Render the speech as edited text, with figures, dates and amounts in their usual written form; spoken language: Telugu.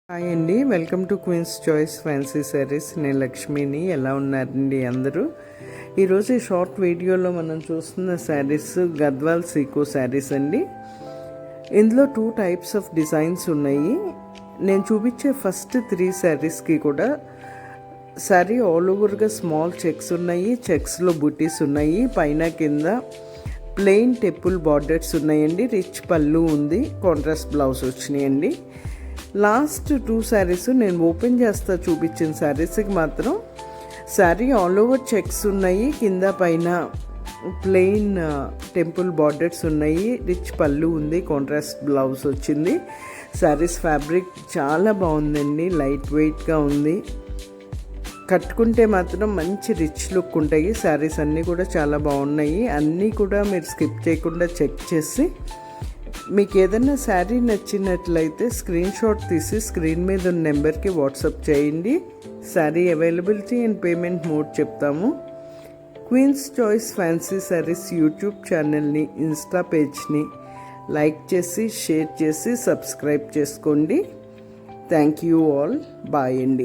హాయ్ అండి, welcome to queen's choice fancy sarees. నేను లక్ష్మిని. ఎలా ఉన్నారండి అందరూ? ఈరోజు ఈ షార్ట్ వీడియోలో మనం చూస్తున్న శారీస్ గద్వాల్ సీకో శారీస్ అండి. ఇందులో 2 టైప్స్ ఆఫ్ డిజైన్స్ ఉన్నాయి. నేను చూపించే ఫస్ట్ 3 శారీస్కి కూడా శారీ ఆల్ ఓవర్గా స్మాల్ చెక్స్ ఉన్నాయి. చెక్స్లో బుటీస్ ఉన్నాయి. పైన కింద ప్లెయిన్ టెంపుల్ బార్డర్స్ ఉన్నాయండి. రిచ్ పళ్ళు ఉంది. కాంట్రాస్ట్ బ్లౌజ్ వచ్చినాయండి. లాస్ట్ 2 శారీస్ నేను ఓపెన్ చేస్తా చూపించిన శారీస్కి మాత్రం శారీ ఆల్ ఓవర్ చెక్స్ ఉన్నాయి. కింద పైన ప్లెయిన్ టెంపుల్ బార్డర్స్ ఉన్నాయి. రిచ్ పళ్ళు ఉంది. కాంట్రాస్ట్ బ్లౌజ్ వచ్చింది. శారీస్ ఫ్యాబ్రిక్ చాలా బాగుందండి. లైట్ వెయిట్గా ఉంది. కట్టుకుంటే మాత్రం మంచి రిచ్ లుక్ ఉంటాయి. శారీస్ అన్నీ కూడా చాలా బాగున్నాయి. అన్నీ కూడా మీరు స్కిప్ చేయకుండా చెక్ చేసి మీకు ఏదైనా శారీ నచ్చినట్లయితే స్క్రీన్ షాట్ తీసి స్క్రీన్ మీద ఉన్న నెంబర్కి వాట్సాప్ చేయండి. Saree availability and payment mode చెప్తాము. Queen's choice fancy sarees YouTube ఛానల్ని, ఇన్స్టా పేజ్ని లైక్ చేసి షేర్ చేసి సబ్స్క్రైబ్ చేసుకోండి. Thank you all. బాయ్ అండి.